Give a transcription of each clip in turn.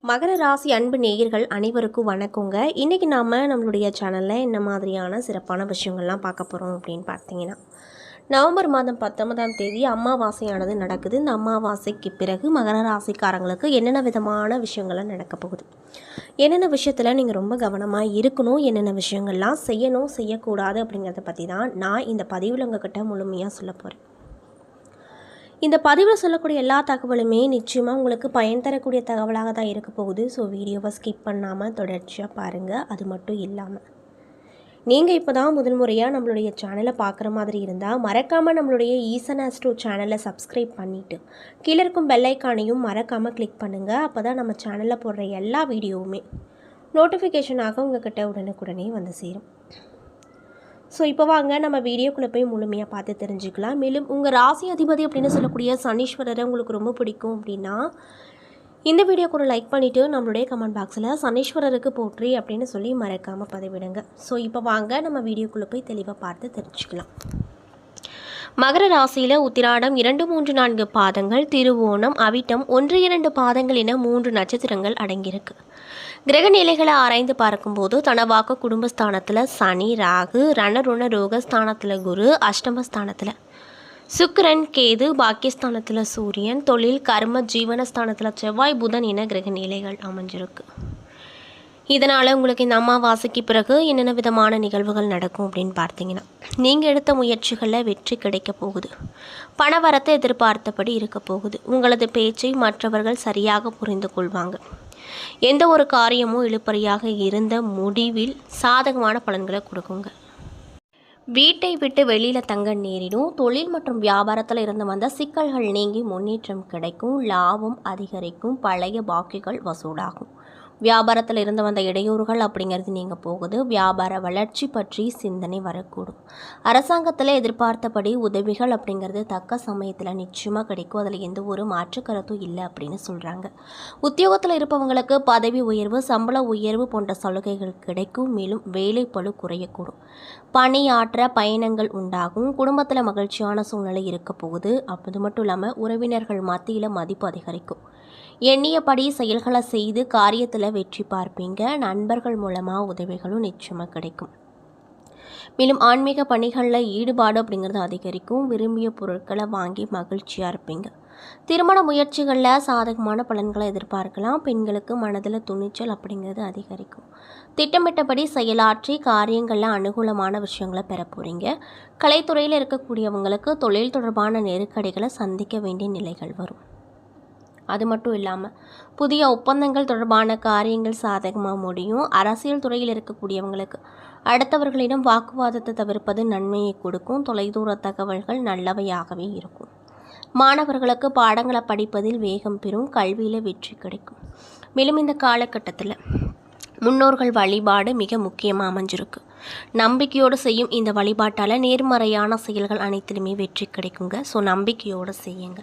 மகர ராசி அன்பு நேயர்கள் அனைவருக்கும் வணக்கங்க. இன்றைக்கி நாம் நம்மளுடைய சேனலில் என்ன மாதிரியான சிறப்பான விஷயங்கள்லாம் பார்க்க போகிறோம் அப்படின்னு பார்த்தீங்கன்னா, நவம்பர் மாதம் 19ஆம் தேதி அமாவாசையானது நடக்குது. இந்த அமாவாசைக்கு பிறகு மகர ராசிக்காரங்களுக்கு என்னென்ன விதமான விஷயங்கள்லாம் நடக்க போகுது, என்னென்ன விஷயத்தில் நீங்கள் ரொம்ப கவனமாக இருக்கணும், என்னென்ன விஷயங்கள்லாம் செய்யணும் செய்யக்கூடாது அப்படிங்கிறத பற்றி தான் நான் இந்த பதிவில் உங்ககிட்ட முழுமையாக சொல்ல போகிறேன். இந்த பதிவில் சொல்லக்கூடிய எல்லா தகவலுமே நிச்சயமாக உங்களுக்கு பயன் தரக்கூடிய தகவலாக தான் இருக்க போகுது. ஸோ வீடியோவை ஸ்கிப் பண்ணாமல் தொடர்ச்சியாக பாருங்கள். அது மட்டும் இல்லாமல் நீங்கள் இப்போ தான் முதல் முறையாக நம்மளுடைய சேனலை பார்க்குற மாதிரி இருந்தால் மறக்காமல் நம்மளுடைய ஈசன் ஆஸ்ட்ரோ சேனலை சப்ஸ்கிரைப் பண்ணிவிட்டு கீழே இருக்கும் பெல்லைக்கானையும் மறக்காமல் கிளிக் பண்ணுங்கள். அப்போ தான் நம்ம சேனலில் போடுற எல்லா வீடியோவுமே நோட்டிஃபிகேஷனாக உங்கள்கிட்ட உடனுக்குடனே வந்து சேரும். ஸோ இப்போ வாங்க நம்ம வீடியோக்குள்ளே போய் முழுமையாக பார்த்து தெரிஞ்சுக்கலாம். மேலும் உங்கள் ராசி அதிபதி அப்படின்னு சொல்லக்கூடிய சனீஸ்வரரை உங்களுக்கு ரொம்ப பிடிக்கும் அப்படின்னா இந்த வீடியோக்கு ஒரு லைக் பண்ணிவிட்டு நம்மளுடைய கமெண்ட் பாக்ஸில் சனீஸ்வரருக்கு போற்றி அப்படின்னு சொல்லி மறக்காமல் பதிவிடுங்க. ஸோ இப்போ வாங்க நம்ம வீடியோக்குள்ளே போய் தெளிவாக பார்த்து தெரிஞ்சுக்கலாம். மகர ராசியில் உத்திராடம் 2, 3, 4 பாதங்கள், திருவோணம், அவிட்டம் 1, 2 பாதங்கள் என 3 நட்சத்திரங்கள் அடங்கியிருக்கு. கிரக நிலைகளை ஆராய்ந்து பார்க்கும்போது தனவாக்க குடும்பஸ்தானத்தில் சனி, ராகு, ரணருண ரோகஸ்தானத்தில் குரு, அஷ்டமஸ்தானத்தில் சுக்கிரன், கேது, பாக்கியஸ்தானத்தில் சூரியன், தொழில், கர்ம, ஜீவனஸ்தானத்தில் செவ்வாய், புதன் என கிரக நிலைகள் அமைஞ்சிருக்கு. இதனால் உங்களுக்கு இந்த அமாவாசைக்கு பிறகு என்னென்ன விதமான நிகழ்வுகள் நடக்கும் அப்படின்னு பார்த்தீங்கன்னா, நீங்கள் எடுத்த முயற்சிகளில் வெற்றி கிடைக்க போகுது. பணவரத்தை எதிர்பார்த்தபடி இருக்க போகுது. உங்களது பேச்சை மற்றவர்கள் சரியாக புரிந்து கொள்வாங்க. எந்த ஒரு காரியமும் இழுபறியாக இருந்த முடிவில் சாதகமான பலன்களை கொடுக்குங்க. வீட்டை விட்டு வெளியில் தங்க நேரிடும். தொழில் மற்றும் வியாபாரத்தில் இருந்து வந்த சிக்கல்கள் நீங்கி முன்னேற்றம் கிடைக்கும். லாபம் அதிகரிக்கும். பழைய பாக்கிகள் வசூலாகும். வியாபாரத்தில் இருந்து வந்த இடையூறுகள் அப்படிங்கிறது நீங்கள் போகுது. வியாபார வளர்ச்சி பற்றி சிந்தனை வரக்கூடும். அரசாங்கத்தில் எதிர்பார்த்தபடி உதவிகள் அப்படிங்கிறது தக்க சமயத்தில் நிச்சயமாக கிடைக்கும். அதில் எந்த ஒரு மாற்று கருத்தும் இல்லை அப்படின்னு சொல்கிறாங்க. உத்தியோகத்தில் இருப்பவங்களுக்கு பதவி உயர்வு, சம்பள உயர்வு போன்ற சலுகைகள் கிடைக்கும். மேலும் வேலை பளு குறையக்கூடும். பணியாற்ற பயணங்கள் உண்டாகும். குடும்பத்தில் மகிழ்ச்சியான சூழ்நிலை இருக்க போகுது. அது மட்டும் இல்லாமல் உறவினர்கள் மத்தியில் மதிப்பு அதிகரிக்கும். எண்ணியபடி செயல்களை செய்து காரியத்தில் வெற்றி பார்ப்பீங்க. நண்பர்கள் மூலமாக உதவிகளும் நிச்சயமாக கிடைக்கும். மேலும் ஆன்மீக பணிகளில் ஈடுபாடு அப்படிங்கிறது அதிகரிக்கும். விரும்பிய பொருட்களை வாங்கி மகிழ்ச்சியாக இருப்பீங்க. திருமண முயற்சிகளில் சாதகமான பலன்களை எதிர்பார்க்கலாம். பெண்களுக்கு மனதில் துணிச்சல் அப்படிங்கிறது அதிகரிக்கும். திட்டமிட்டபடி செயலாற்றி காரியங்களில் அனுகூலமான விஷயங்களை பெற போகிறீங்க. கலைத்துறையில் இருக்கக்கூடியவங்களுக்கு தொழில் தொடர்பான நெருக்கடிகளை சந்திக்க வேண்டிய நிலைகள் வரும். அது மட்டும் இல்லாமல் புதிய ஒப்பந்தங்கள் தொடர்பான காரியங்கள் சாதகமாக முடியும். அரசியல் துறையில் இருக்கக்கூடியவங்களுக்கு அடுத்தவர்களிடம் வாக்குவாதத்தை தவிர்ப்பது நன்மையை கொடுக்கும். தொலைதூர தகவல்கள் நல்லவையாகவே இருக்கும். மாணவர்களுக்கு பாடங்களை படிப்பதில் வேகம் பெறும். கல்வியில் வெற்றி கிடைக்கும். மேலும் இந்த காலகட்டத்தில் முன்னோர்கள் வழிபாடு மிக முக்கியமாக அமைஞ்சிருக்கு. நம்பிக்கையோடு செய்யும் இந்த வழிபாட்டால் நேர்மறையான செயல்கள் அனைத்திலுமே வெற்றி கிடைக்குங்க. ஸோ நம்பிக்கையோடு செய்யுங்க.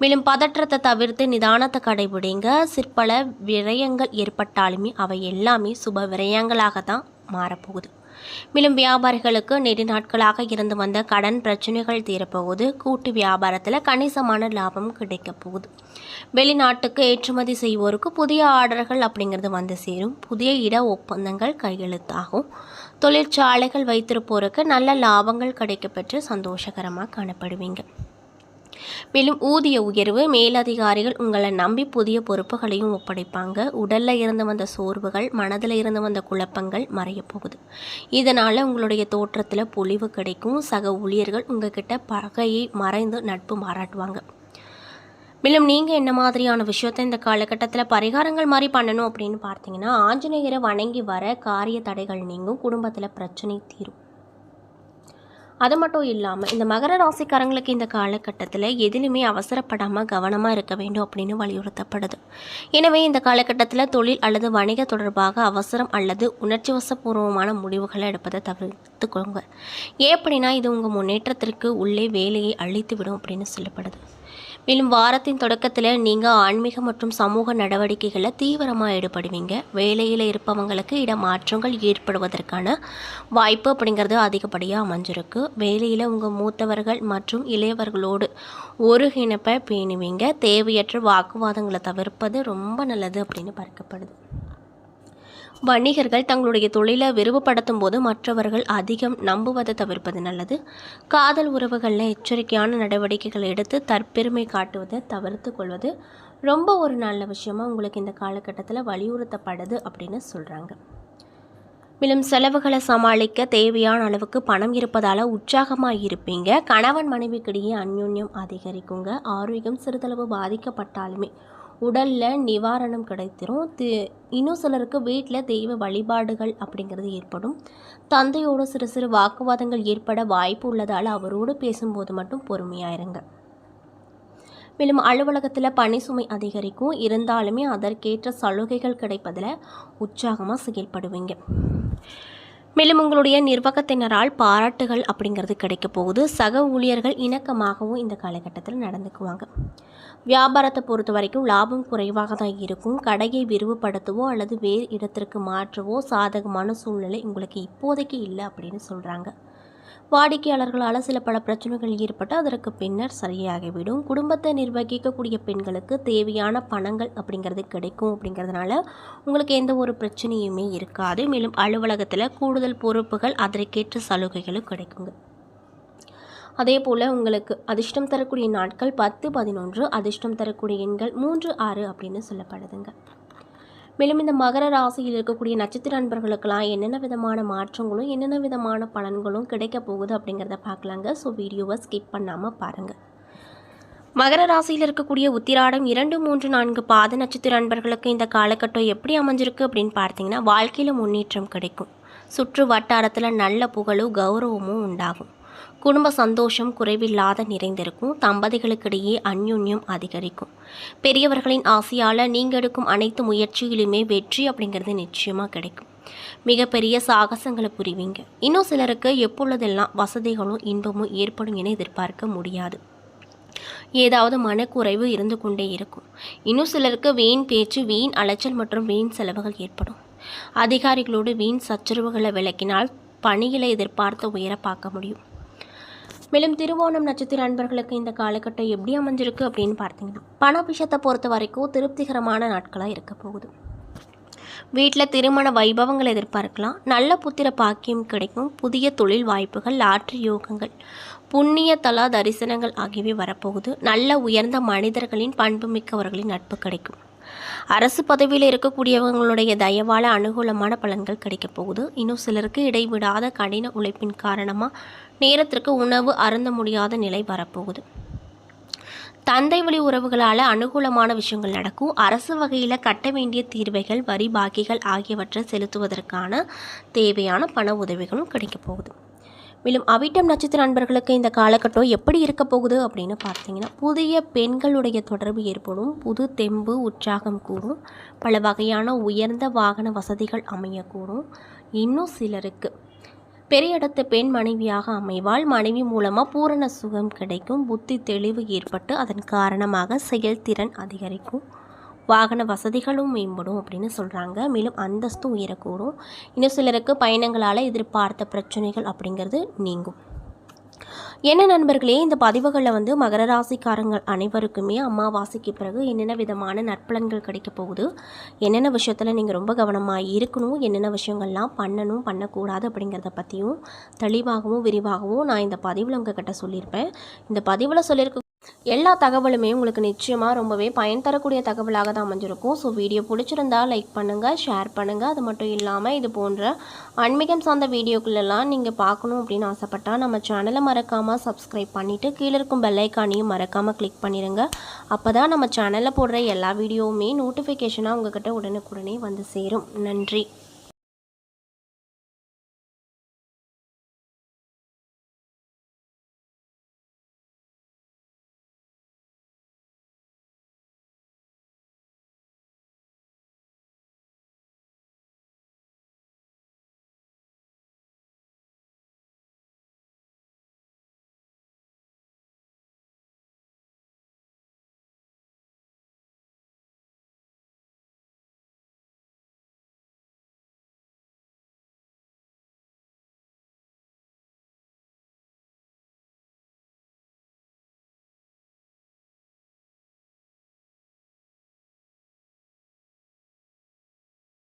மேலும் பதற்றத்தை தவிர்த்து நிதானத்தை கடைபிடிங்க. சிற்பல விரயங்கள் ஏற்பட்டாலுமே அவை எல்லாமே சுப விரயங்களாக தான் மாறப்போகுது. மேலும் வியாபாரிகளுக்கு நெடு நாட்களாக இருந்து வந்த கடன் பிரச்சனைகள் தீரப்போகுது. கூட்டு வியாபாரத்தில் கணிசமான லாபம் கிடைக்க போகுது. வெளிநாட்டுக்கு ஏற்றுமதி செய்வோருக்கு புதிய ஆர்டர்கள் அப்படிங்கிறது வந்து சேரும். புதிய இட ஒப்பந்தங்கள் கையெழுத்தாகும். தொழிற்சாலைகள் வைத்திருப்போருக்கு நல்ல லாபங்கள் கிடைக்கப்பெற்று சந்தோஷகரமாக காணப்படுவீங்க. மேலும் ஊதிய உயர்வு, மேலதிகாரிகள் உங்களை நம்பி புதிய பொறுப்புகளையும் ஒப்படைப்பாங்க. உடலில் இருந்து வந்த சோர்வுகள், மனதில் இருந்து வந்த குழப்பங்கள் மறைய போகுது. இதனால் உங்களுடைய தோற்றத்தில் பொலிவு கிடைக்கும். சக ஊழியர்கள் உங்ககிட்ட பகையை மறைந்து நட்பு பாராட்டுவாங்க. மேலும் நீங்கள் என்ன மாதிரியான விஷயத்தை இந்த காலகட்டத்தில் பரிகாரங்கள் மாதிரி பண்ணணும் அப்படின்னு பார்த்தீங்கன்னா, ஆஞ்சநேயரை வணங்கி வர காரிய தடைகள் நீங்கும். குடும்பத்தில் பிரச்சனை தீரும். அது மட்டும் இல்லாமல் இந்த மகர ராசிக்காரங்களுக்கு இந்த காலகட்டத்தில் எதிலுமே அவசரப்படாமல் கவனமாக இருக்க வேண்டும் அப்படின்னு வலியுறுத்தப்படுது. எனவே இந்த காலகட்டத்தில் தொழில் அல்லது வணிக தொடர்பாக அவசரம் அல்லது உணர்ச்சி வசப்பூர்வமான முடிவுகளை எடுப்பதை தவிர்த்துக்கோங்க. எப்படின்னா இது உங்கள் முன்னேற்றத்திற்கு உள்ளே வேலையை அழித்து விடும் அப்படின்னு சொல்லப்படுது. மேலும் வாரத்தின் தொடக்கத்தில் நீங்கள் ஆன்மீக மற்றும் சமூக நடவடிக்கைகளில் தீவிரமாக ஈடுபடுவீங்க. வேலையில் இருப்பவங்களுக்கு இடமாற்றங்கள் ஏற்படுவதற்கான வாய்ப்பு அப்படிங்கிறது அதிகப்படியாக அமைஞ்சிருக்கு. வேலையில் உங்கள் மூத்தவர்கள் மற்றும் இளையவர்களோடு ஒருங்கிணைப்பை பேணுவீங்க. தேவையற்ற வாக்குவாதங்களை தவிர்ப்பது ரொம்ப நல்லது அப்படின்னு பார்க்கப்படுது. வணிகர்கள் தங்களுடைய தொழிலை விரிவுபடுத்தும் போது மற்றவர்கள் அதிகம் நம்புவதை தவிர்ப்பது நல்லது. காதல் உறவுகளில் எச்சரிக்கையான நடவடிக்கைகளை எடுத்து தற்பெருமை காட்டுவதை தவிர்த்து கொள்வது ரொம்ப ஒரு நல்ல விஷயமா உங்களுக்கு இந்த காலகட்டத்தில் வலியுறுத்தப்படுது அப்படின்னு சொல்கிறாங்க. மேலும் செலவுகளை சமாளிக்க தேவையான அளவுக்கு பணம் இருப்பதால் உற்சாகமாக இருப்பீங்க. கணவன் மனைவிக்கிடையே அந்யோன்யம் அதிகரிக்குங்க. ஆரோக்கியம் சிறிதளவு பாதிக்கப்பட்டாலுமே உடலில் நிவாரணம் கிடைத்திரும். இன்னும் சிலருக்கு வீட்டில் தெய்வ வழிபாடுகள் அப்படிங்கிறது ஏற்படும். தந்தையோடு சிறு சிறு வாக்குவாதங்கள் ஏற்பட வாய்ப்பு உள்ளதால் அவரோடு பேசும்போது மட்டும் பொறுமையாயிருங்க. மேலும் அலுவலகத்தில் பணி சுமை அதிகரிக்கும். இருந்தாலுமே அதற்கேற்ற சலுகைகள் கிடைப்பதில் உற்சாகமாக செயல்படுவீங்க. மேலும் உங்களுடைய நிர்வாகத்தினரால் பாராட்டுகள் அப்படிங்கிறது கிடைக்க போகுது. சக ஊழியர்கள் இணக்கமாகவும் இந்த காலகட்டத்தில் நடந்துக்குவாங்க. வியாபாரத்தை பொறுத்த வரைக்கும் லாபம் குறைவாக தான் இருக்கும். கடையை விரிவுபடுத்தவோ அல்லது வேறு இடத்திற்கு மாற்றவோ சாதகமான சூழ்நிலை உங்களுக்கு இப்போதைக்கு இல்லை அப்படின்னு சொல்கிறாங்க. வாடிக்கையாளர்களால் சில பல பிரச்சனைகள் ஏற்பட்டு அதற்கு பின்னர் சரியாகிவிடும். குடும்பத்தை நிர்வகிக்கக்கூடிய பெண்களுக்கு தேவையான பணங்கள் அப்படிங்கிறது கிடைக்கும். அப்படிங்கிறதுனால உங்களுக்கு எந்த ஒரு பிரச்சனையுமே இருக்காது. மேலும் அலுவலகத்தில் கூடுதல் பொறுப்புகள் அதற்கேற்ற சலுகைகளும் கிடைக்குங்க. அதே போல் உங்களுக்கு அதிர்ஷ்டம் தரக்கூடிய நாட்கள் 10, 11. அதிர்ஷ்டம் தரக்கூடிய எண்கள் 3, 6 அப்படின்னு சொல்லப்படுதுங்க. மேலும் இந்த மகர ராசியில் இருக்கக்கூடிய நட்சத்திர நண்பர்களுக்கெல்லாம் என்னென்ன விதமான மாற்றங்களும் என்னென்ன விதமான பலன்களும் கிடைக்க போகுது அப்படிங்கிறத பார்க்கலாங்க. ஸோ வீடியோவை ஸ்கிப் பண்ணாமல் பாருங்கள். மகர ராசியில் இருக்கக்கூடிய உத்திராடம் 2, 3, 4 பாத நட்சத்திர நண்பர்களுக்கு இந்த காலகட்டம் எப்படி அமைஞ்சிருக்கு அப்படின்னு பார்த்தீங்கன்னா, வாழ்க்கையில் முன்னேற்றம் கிடைக்கும். சுற்று வட்டாரத்தில் நல்ல புகழும் கௌரவமும் உண்டாகும். குடும்ப சந்தோஷம் குறைவில்லாத நிறைந்திருக்கும். தம்பதிகளுக்கிடையே அந்யோன்யம் அதிகரிக்கும். பெரியவர்களின் ஆசையால் நீங்கள் எடுக்கும் அனைத்து முயற்சியிலுமே வெற்றி அப்படிங்கிறது நிச்சயமாக கிடைக்கும். மிகப்பெரிய சாகசங்களை புரிவீங்க. இன்னும் சிலருக்கு எப்பொழுதெல்லாம் வசதிகளும் இன்பமும் ஏற்படும் என எதிர்பார்க்க முடியாது. ஏதாவது மனக்குறைவு இருந்து கொண்டே இருக்கும். இன்னும் சிலருக்கு வீண் பேச்சு, வீண் அலைச்சல் மற்றும் வீண் செலவுகள் ஏற்படும். அதிகாரிகளோடு வீண் சச்சரவுகளை விளக்கினால் பணிகளை எதிர்பார்த்த உயர பார்க்க முடியும். மேலும் திருவோணம் நட்சத்திர நண்பர்களுக்கு இந்த காலகட்டம் எப்படி அமைஞ்சிருக்கு அப்படின்னு பார்த்தீங்கன்னா, பண விஷயத்தை பொறுத்த வரைக்கும் திருப்திகரமான நாட்களாக இருக்க போகுது. வீட்டில் திருமண வைபவங்களை எதிர்பார்க்கலாம். நல்ல புத்திர பாக்கியம் கிடைக்கும். புதிய தொழில் வாய்ப்புகள், லாட்ரி யோகங்கள், புண்ணிய தலா தரிசனங்கள் ஆகியவை வரப்போகுது. நல்ல உயர்ந்த மனிதர்களின் பண்புமிக்கவர்களின் நட்பு கிடைக்கும். அரசு பதவியில் இருக்கக்கூடியவங்களுடைய தயவால அனுகூலமான பலன்கள் கிடைக்க போகுது. இன்னும் சிலருக்கு இடைவிடாத கடின உழைப்பின் காரணமாக நேரத்திற்கு உணவு அருந்த முடியாத நிலை வரப்போகுது. தந்தை வழி உறவுகளால் அனுகூலமான விஷயங்கள் நடக்கும். அரசு வகையில் கட்ட வேண்டிய தீர்வைகள், வரி பாக்கிகள் ஆகியவற்றை செலுத்துவதற்கான தேவையான பண உதவிகளும் கிடைக்க போகுது. மேலும் அவிட்டம் நட்சத்திர நண்பர்களுக்கு இந்த காலகட்டம் எப்படி இருக்க போகுது அப்படின்னு பார்த்தீங்கன்னா, புதிய பெண்களுடைய தொடர்பு ஏற்படும். புது தெம்பு உற்சாகம் கூடும். பல வகையான உயர்ந்த வாகன வசதிகள் அமையக்கூடும். இன்னும் சிலருக்கு பெரிய இடத்து பெண் மனைவியாக அமைவாள். மனைவி மூலமாக பூரண சுகம் கிடைக்கும். புத்தி தெளிவு ஏற்பட்டு அதன் காரணமாக செயல்திறன் அதிகரிக்கும். வாகன வசதிகளும் மேம்படும் அப்படின்னு சொல்கிறாங்க. மேலும் அந்தஸ்தும் உயரக்கூடும். இன்னும் சிலருக்கு பயணங்களால் எதிர்பார்த்த பிரச்சனைகள் அப்படிங்கிறது நீங்கும். என்ன நண்பர்களே, இந்த பதிவுகளில் மகர ராசிக்காரங்கள் அனைவருக்குமே அமாவாசைக்கு பிறகு என்னென்ன விதமான நற்பலன்கள் கிடைக்க போகுது, என்னென்ன விஷயத்தில் நீங்கள் ரொம்ப கவனமாக இருக்கணும், என்னென்ன விஷயங்கள்லாம் பண்ணணும் பண்ணக்கூடாது அப்படிங்கிறத பற்றியும் தெளிவாகவும் விரிவாகவும் நான் இந்த பதிவில் உங்ககிட்ட சொல்லியிருப்பேன். இந்த பதிவில் சொல்லியிருக்க எல்லா தகவலுமே உங்களுக்கு நிச்சயமாக ரொம்பவே பயன் தரக்கூடிய தகவலாக தான் அமைஞ்சிருக்கும். ஸோ வீடியோ பிடிச்சிருந்தா லைக் பண்ணுங்கள், ஷேர் பண்ணுங்கள். அது மட்டும் இல்லாமல் இது போன்ற ஆன்மீகம் சார்ந்த வீடியோக்களெல்லாம் நீங்கள் பார்க்கணும் அப்படின்னு ஆசைப்பட்டால் நம்ம சேனலை மறக்காமல் சப்ஸ்கிரைப் பண்ணிவிட்டு கீழே இருக்கும் பெல் ஐக்கானையும் மறக்காமல் கிளிக் பண்ணிடுங்க. அப்போ தான் நம்ம சேனலில் போடுற எல்லா வீடியோவுமே நோட்டிஃபிகேஷனாக உங்கள்கிட்ட உடனுக்குடனே வந்து சேரும். நன்றி.